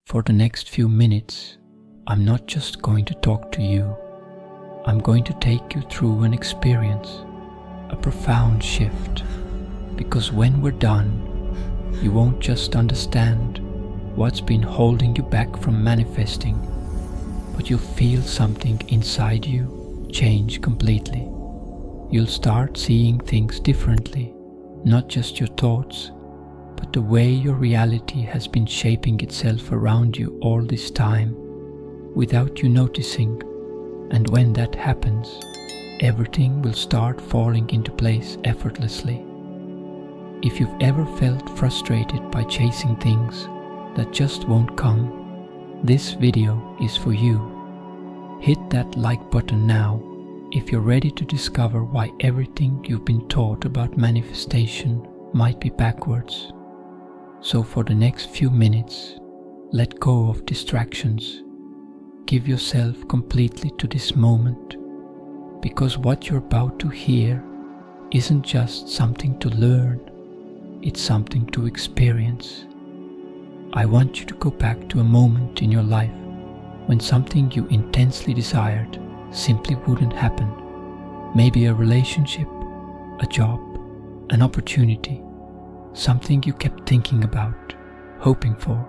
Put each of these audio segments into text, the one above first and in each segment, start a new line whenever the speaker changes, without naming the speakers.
For the next few minutes, I'm not just going to talk to you. I'm going to take you through an experience, a profound shift. Because when we're done, you won't just understand what's been holding you back from manifesting, but you'll feel something inside you change completely. You'll start seeing things differently, not just your thoughts, but the way your reality has been shaping itself around you all this time, without you noticing. And when that happens, everything will start falling into place effortlessly. If you've ever felt frustrated by chasing things that just won't come, this video is for you. Hit that like button now if you're ready to discover why everything you've been taught about manifestation might be backwards. So for the next few minutes, let go of distractions. Give yourself completely to this moment, because what you're about to hear isn't just something to learn, it's something to experience. I want you to go back to a moment in your life when something you intensely desired simply wouldn't happen. Maybe a relationship, a job, an opportunity, something you kept thinking about, hoping for,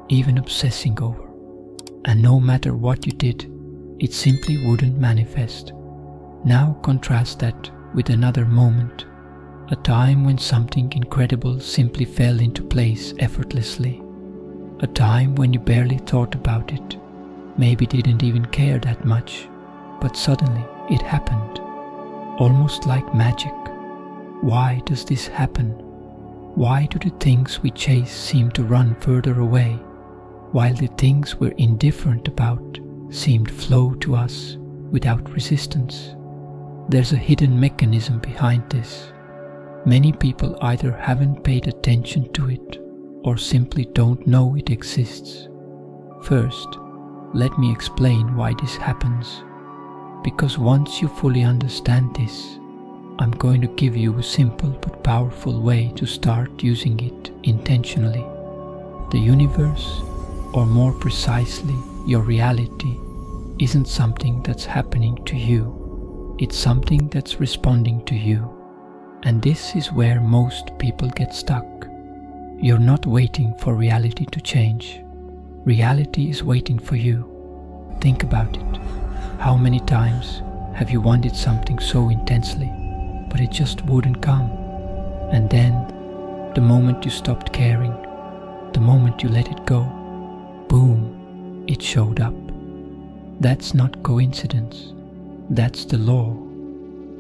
even obsessing over. And no matter what you did, it simply wouldn't manifest. Now contrast that with another moment, a time when something incredible simply fell into place effortlessly. A time when you barely thought about it, maybe didn't even care that much, but suddenly it happened, almost like magic. Why does this happen? Why do the things we chase seem to run further away, while the things we're indifferent about seem to flow to us without resistance? There's a hidden mechanism behind this. Many people either haven't paid attention to it or simply don't know it exists. First, let me explain why this happens. Because once you fully understand this, I'm going to give you a simple but powerful way to start using it intentionally. The universe, or more precisely, your reality, isn't something that's happening to you. It's something that's responding to you. And this is where most people get stuck. You're not waiting for reality to change. Reality is waiting for you. Think about it. How many times have you wanted something so intensely, but it just wouldn't come? And then, the moment you stopped caring, the moment you let it go, boom, it showed up. That's not coincidence. That's the law.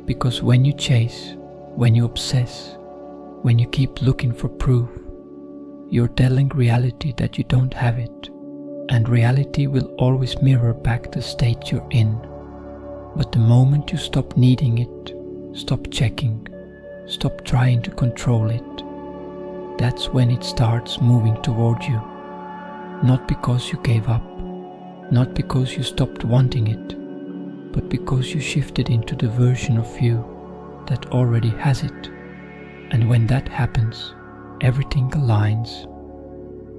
Because when you chase, when you obsess, when you keep looking for proof, you're telling reality that you don't have it, and reality will always mirror back the state you're in. But the moment you stop needing it, stop checking, stop trying to control it, that's when it starts moving toward you. Not because you gave up, not because you stopped wanting it, but because you shifted into the version of you that already has it. And when that happens, everything aligns.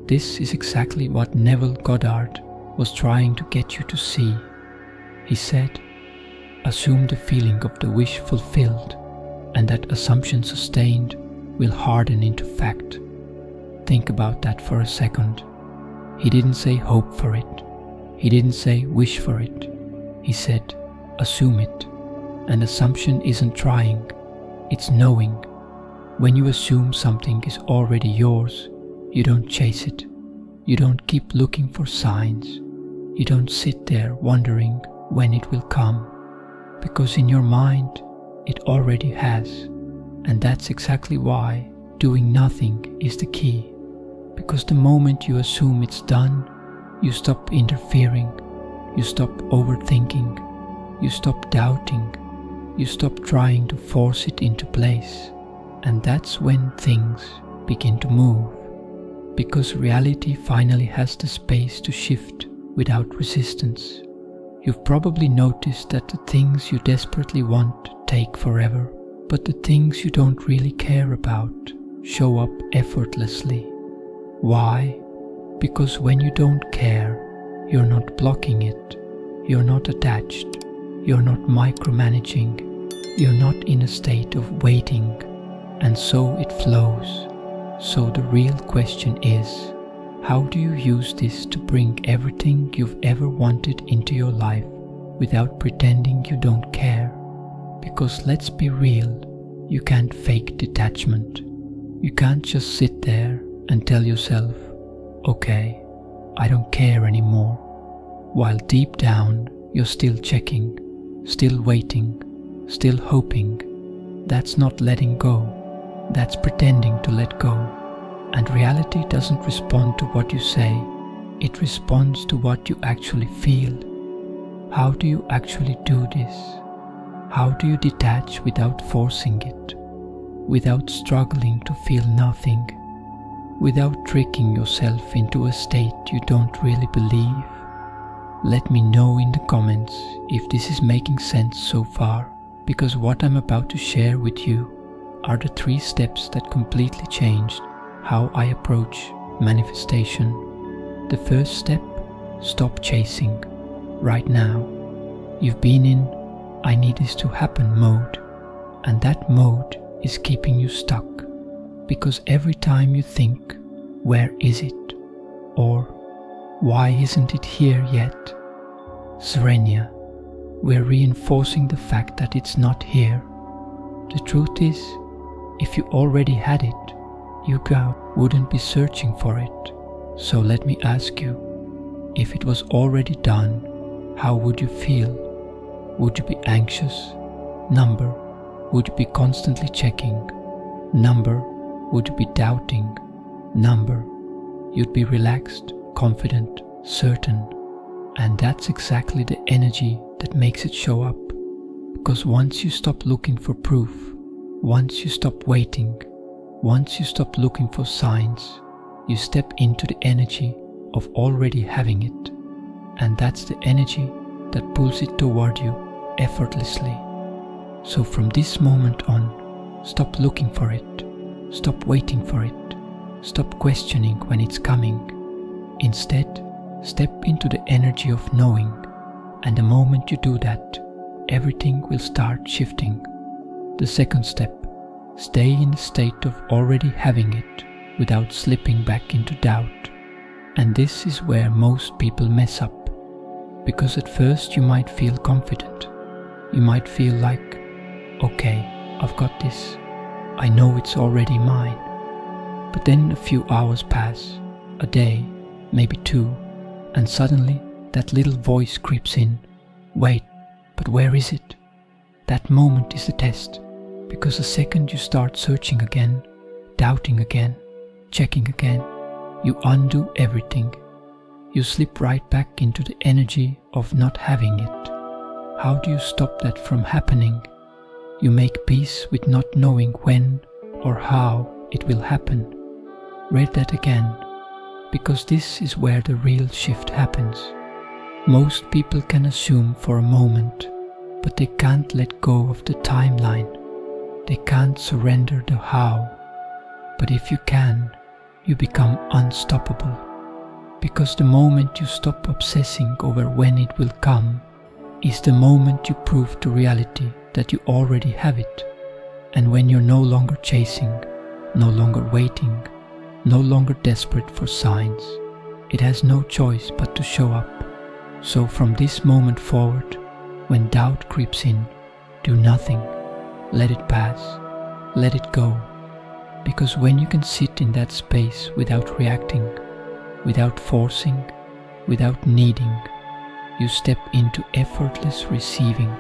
This is exactly what Neville Goddard was trying to get you to see. He said, assume the feeling of the wish fulfilled, and that assumption sustained will harden into fact. Think about that for a second. He didn't say hope for it. He didn't say wish for it. He said, assume it. And assumption isn't trying, it's knowing. When you assume something is already yours, you don't chase it. You don't keep looking for signs. You don't sit there wondering when it will come. Because in your mind, it already has. And that's exactly why doing nothing is the key. Because the moment you assume it's done, you stop interfering, you stop overthinking, you stop doubting, you stop trying to force it into place. And that's when things begin to move. Because reality finally has the space to shift without resistance. You've probably noticed that the things you desperately want take forever, but the things you don't really care about show up effortlessly. Why? Because when you don't care, you're not blocking it, you're not attached, you're not micromanaging, you're not in a state of waiting, and so it flows. So the real question is, how do you use this to bring everything you've ever wanted into your life without pretending you don't care? Because let's be real, you can't fake detachment. You can't just sit there and tell yourself, okay, I don't care anymore, while deep down you're still checking, still waiting, still hoping. That's not letting go, that's pretending to let go. And reality doesn't respond to what you say, it responds to what you actually feel. How do you actually do this? How do you detach without forcing it, without struggling to feel nothing, without tricking yourself into a state you don't really believe? Let me know in the comments if this is making sense so far, because what I'm about to share with you are the 3 steps that completely changed how I approach manifestation. The first step, stop chasing. Right now, you've been in I need this to happen mode, and that mode is keeping you stuck, because every time you think, where is it? Or, why isn't it here yet? Serenia, we're reinforcing the fact that it's not here. The truth is, if you already had it, you wouldn't be searching for it. So let me ask you, if it was already done, how would you feel? Would you be anxious? Number, would you be constantly checking? Number, would you be doubting? Number, you'd be relaxed, confident, certain. And that's exactly the energy that makes it show up. Because once you stop looking for proof, once you stop waiting, once you stop looking for signs, you step into the energy of already having it. And that's the energy that pulls it toward you effortlessly. So from this moment on, stop looking for it, stop waiting for it, stop questioning when it's coming. Instead, step into the energy of knowing, and the moment you do that, everything will start shifting. The second step, stay in the state of already having it without slipping back into doubt. And this is where most people mess up, because at first you might feel confident. You might feel like, okay, I've got this, I know it's already mine. But then a few hours pass, a day, maybe 2, and suddenly that little voice creeps in. Wait, but where is it? That moment is the test, because the second you start searching again, doubting again, checking again, you undo everything. You slip right back into the energy of not having it. How do you stop that from happening? You make peace with not knowing when or how it will happen. Read that again, because this is where the real shift happens. Most people can assume for a moment, but they can't let go of the timeline. They can't surrender the how. But if you can, you become unstoppable. Because the moment you stop obsessing over when it will come is the moment you prove to reality that you already have it. And when you're no longer chasing, no longer waiting, no longer desperate for signs, it has no choice but to show up. So from this moment forward, when doubt creeps in, do nothing. Let it pass. Let it go. Because when you can sit in that space without reacting, without forcing, without needing, you step into effortless receiving.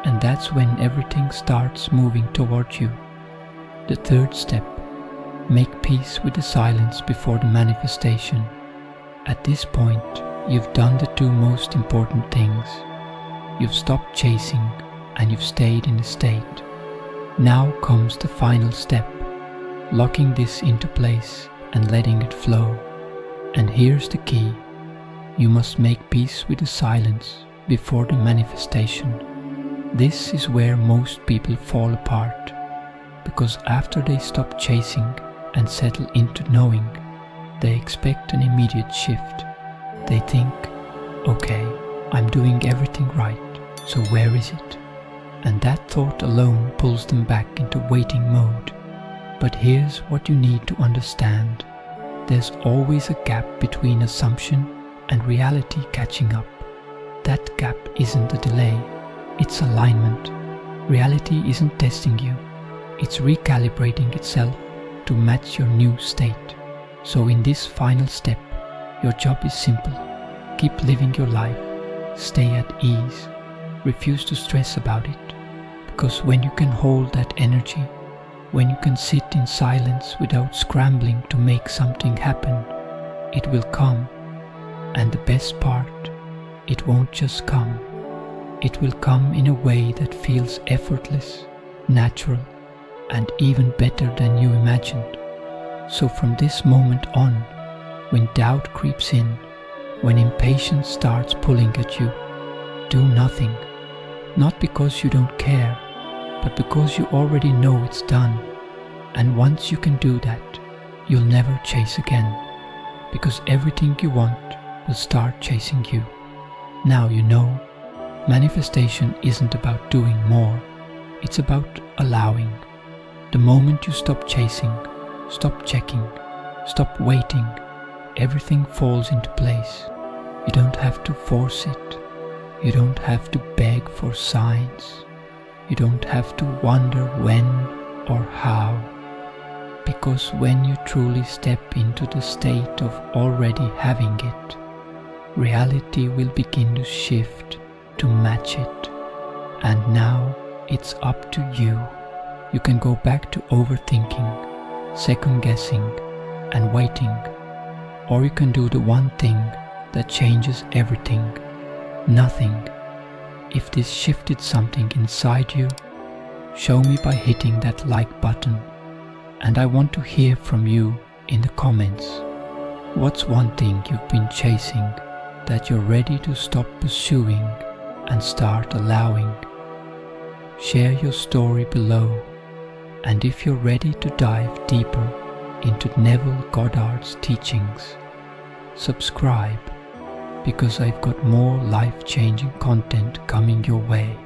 And that's when everything starts moving toward you. The third step, make peace with the silence before the manifestation. At this point, you've done the 2 most important things. You've stopped chasing and you've stayed in the state. Now comes the final step, locking this into place and letting it flow. And here's the key. You must make peace with the silence before the manifestation. This is where most people fall apart, because after they stop chasing and settle into knowing, They expect an immediate shift. They think, okay, I'm doing everything right, so where is it? And that thought alone pulls them back into waiting mode. But here's what you need to understand. There's always a gap between assumption and reality catching up. That gap isn't a delay, it's alignment. Reality isn't testing you, it's recalibrating itself to match your new state. So in this final step, your job is simple. Keep living your life, stay at ease, refuse to stress about it. Because when you can hold that energy, when you can sit in silence without scrambling to make something happen, it will come. And the best part, it won't just come. It will come in a way that feels effortless, natural, and even better than you imagined. So from this moment on, when doubt creeps in, when impatience starts pulling at you, do nothing. Not because you don't care, but because you already know it's done. And once you can do that, you'll never chase again, because everything you want will start chasing you. Now you know, manifestation isn't about doing more, it's about allowing. The moment you stop chasing, stop checking, stop waiting, everything falls into place. You don't have to force it. You don't have to beg for signs. You don't have to wonder when or how. Because when you truly step into the state of already having it, reality will begin to shift to match it. And now it's up to you. You can go back to overthinking, second guessing, and waiting. Or you can do the one thing that changes everything. Nothing. If this shifted something inside you, show me by hitting that like button. And I want to hear from you in the comments. What's one thing you've been chasing that you're ready to stop pursuing and start allowing? Share your story below. And if you're ready to dive deeper into Neville Goddard's teachings, subscribe, because I've got more life-changing content coming your way.